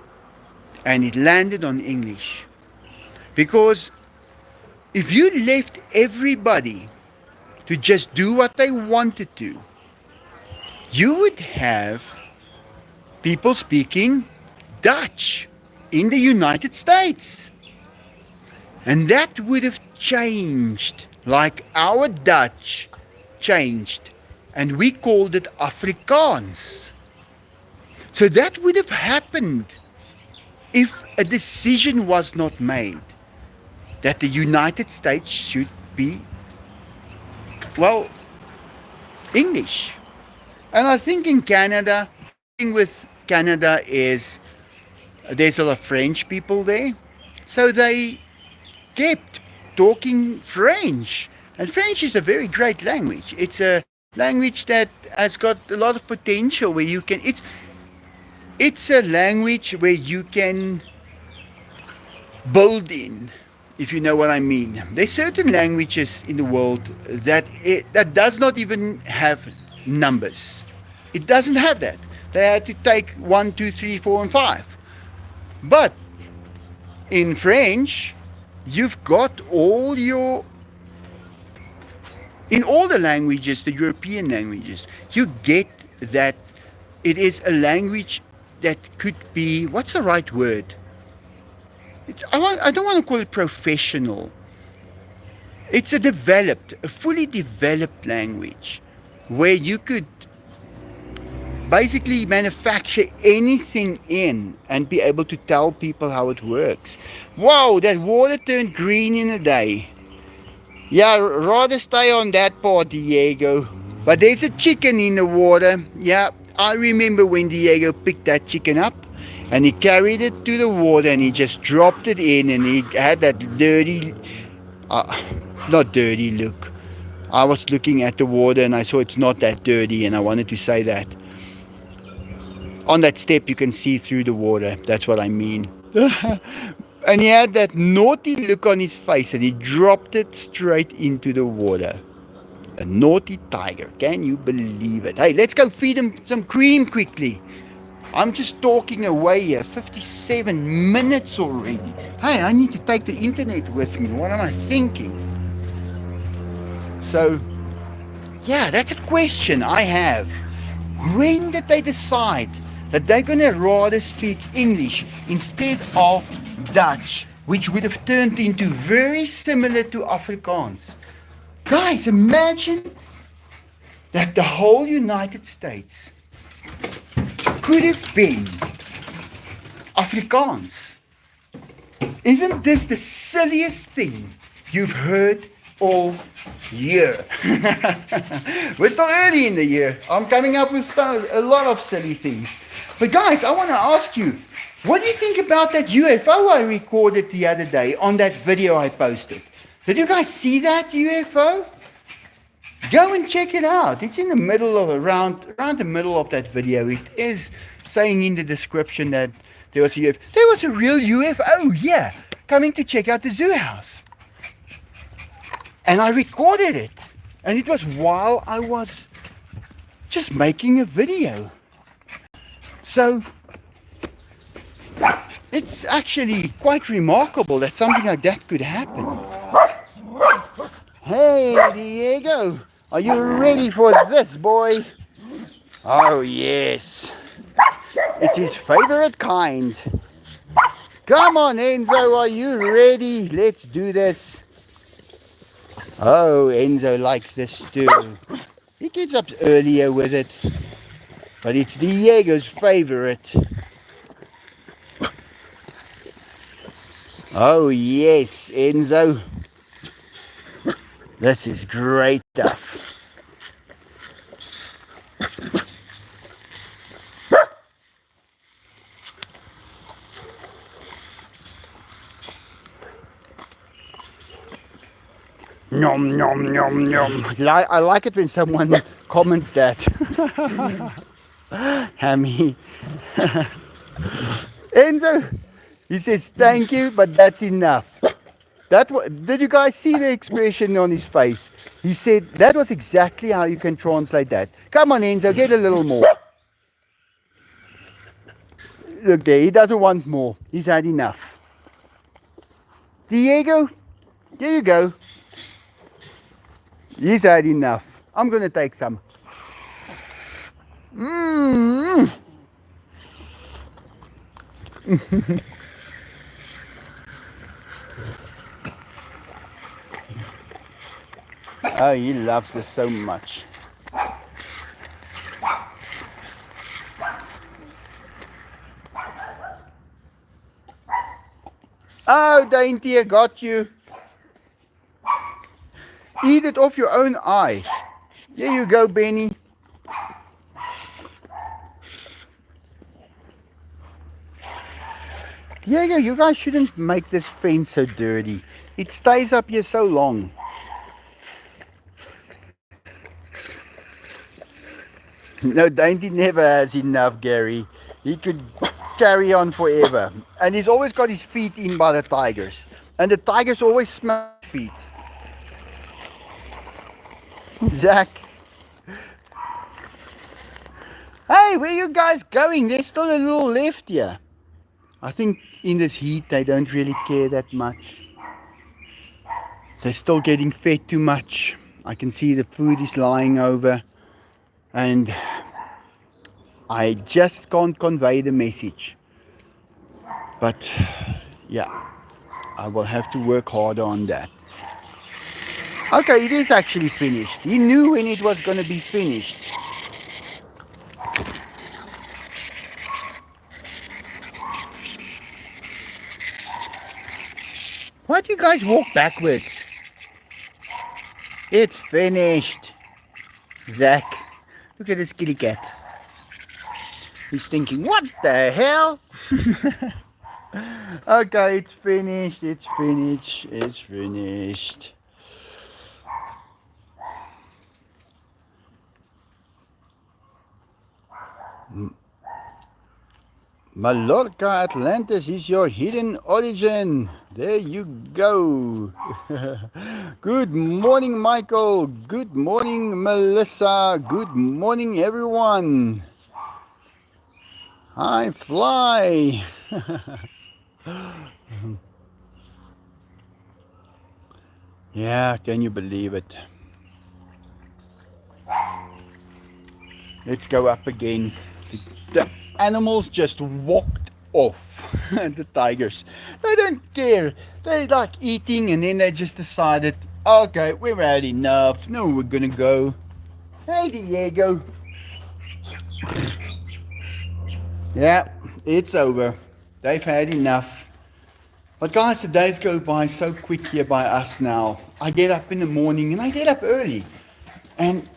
A: and it landed on English. Because if you left everybody to just do what they wanted to, you would have people speaking Dutch in the United States. And that would have changed, like our Dutch changed, and we called it Afrikaans. So that would have happened if a decision was not made that the United States should be, well, English. And I think in Canada, thing with Canada is there's a lot of French people there. So they kept talking French. And French is a very great language. It's a language that has got a lot of potential where you can it's a language where you can build in, if you know what I mean. There's certain languages in the world that does not even have numbers. It doesn't have that. They had to take 1, 2, 3, 4, and 5. But in French, you've got in all the languages, the European languages, you get that it is a language that could be, what's the right word? I don't want to call it professional. It's a fully developed language where you could basically manufacture anything in and be able to tell people how it works. Wow, that water turned green in a day. Yeah, rather stay on that part, Diego. But there's a chicken in the water. Yeah, I remember when Diego picked that chicken up and he carried it to the water and he just dropped it in and he had that dirty, not dirty look. I was looking at the water and I saw it's not that dirty and I wanted to say that. On that step you can see through the water. That's what I mean. And he had that naughty look on his face and he dropped it straight into the water. A naughty tiger. Can you believe it? Hey, let's go feed him some cream quickly. I'm just talking away here. 57 minutes already. Hey, I need to take the internet with me. What am I thinking? So, yeah, that's a question I have. When did they decide that they're going to rather speak English instead of Dutch, which would have turned into very similar to Afrikaans? Guys, imagine that the whole United States could have been Afrikaans. Isn't this the silliest thing you've heard all year? We're still early in the year. I'm coming up with a lot of silly things. But guys, I want to ask you, what do you think about that UFO I recorded the other day on that video I posted? Did you guys see that UFO? Go and check it out. It's in the middle of around the middle of that video. It is saying in the description that there was a UFO. There was a real UFO, yeah, coming to check out the zoo house. And I recorded it. And it was while I was just making a video. So it's actually quite remarkable that something like that could happen. Hey, Diego, are you ready for this, boy? Oh, yes. It's his favorite kind. Come on, Enzo, are you ready? Let's do this. Oh, Enzo likes this too. He gets up earlier with it. But it's Diego's favorite. Oh, yes, Enzo. This is great stuff. Nom nom nom nom. I like it when someone comments that. Hammy. Enzo, he says thank you, but that's enough. Did you guys see the expression on his face? He said that was exactly how you can translate that. Come on, Enzo, get a little more. Look there, he doesn't want more. He's had enough. Diego, there you go. He's had enough. I'm gonna take some. Mmm. Oh, he loves this so much. Oh, Dainty, I got you. Eat it off your own eyes. There you go, Benny. Diego, you guys shouldn't make this fence so dirty. It stays up here so long. No, Dainty never has enough, Gary. He could carry on forever. And he's always got his feet in by the tigers. And the tigers always smell feet. Zach. Hey, where you guys going? There's still a little left here. I think in this heat they don't really care that much. They're still getting fed too much. I can see the food is lying over. And I just can't convey the message. But yeah, I will have to work harder on that. Okay, it is actually finished. He knew when it was going to be finished. Why do you guys walk backwards? It's finished. Zach, look at this kitty cat. He's thinking, what the hell? Okay, it's finished, it's finished, it's finished. Mallorca Atlantis is your hidden origin. There you go. Good morning, Michael. Good morning, Melissa. Good morning, everyone. Hi, Fly. Yeah, can you believe it? Let's go up again. The animals just walked off. The tigers, they don't care. They like eating, and then they just decided, okay, we've had enough. No, we're gonna go. Hey, Diego. Yeah, it's over. They've had enough. But guys, the days go by so quick here by us now. I get up in the morning, and I get up early, and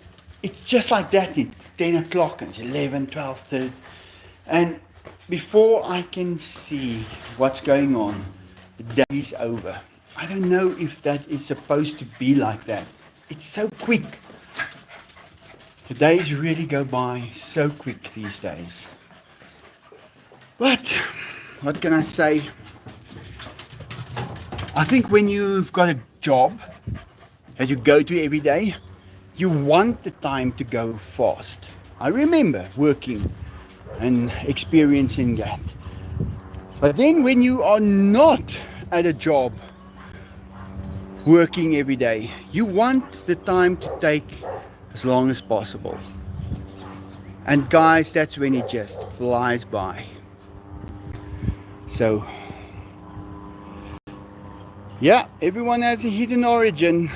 A: it's just like that. It's 10 o'clock and it's 11, 12, 13. And before I can see what's going on, the day is over. I don't know if that is supposed to be like that. It's so quick. The days really go by so quick these days. But what can I say? I think when you've got a job that you go to every day, you want the time to go fast. I remember working and experiencing that. But then when you are not at a job working every day, you want the time to take as long as possible. And guys, that's when it just flies by. So yeah, everyone has a hidden origin.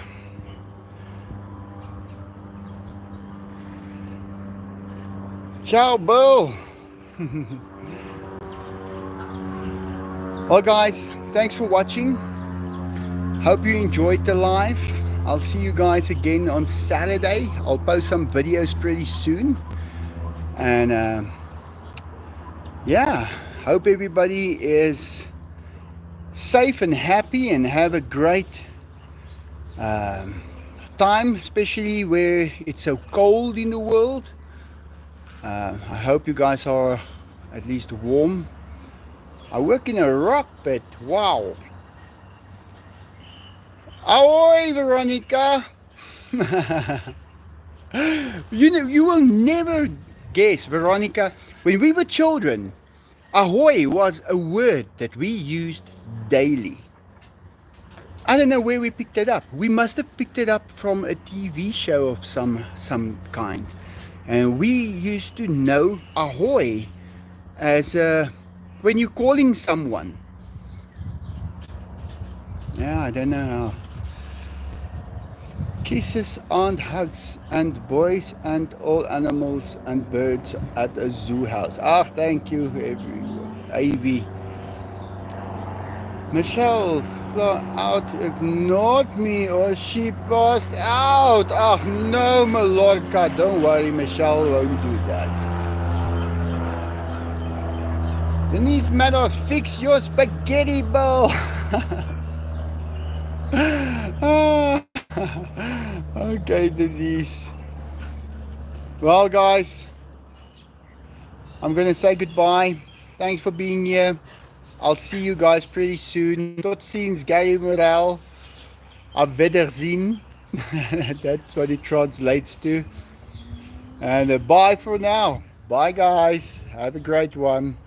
A: Ciao, Bill. Well guys, thanks for watching. Hope you enjoyed the live. I'll see you guys again on Saturday. I'll post some videos pretty soon. And yeah, hope everybody is safe and happy and have a great um, time, especially where it's so cold in the world. I hope you guys are at least warm. I work in a rock pit. Wow. Ahoy, Veronica. You know, you will never guess, Veronica, when we were children, ahoy was a word that we used daily. I don't know where we picked it up. We must have picked it up from a TV show of some kind. And we used to know ahoy as when you're calling someone. Yeah, I don't know how. Kisses and hugs and boys and all animals and birds at a zoo house. Ah, thank you, everyone. Ivy. Michelle flew out, ignored me, or she passed out. Ah, no, Malorca. Don't worry, Michelle won't do that. Denise Maddox, fix your spaghetti bowl. Okay, Denise. Well, guys, I'm gonna say goodbye. Thanks for being here. I'll see you guys pretty soon. Tot ziens, Gary Morel. Auf Wiedersehen. That's what it translates to. And bye for now. Bye, guys. Have a great one.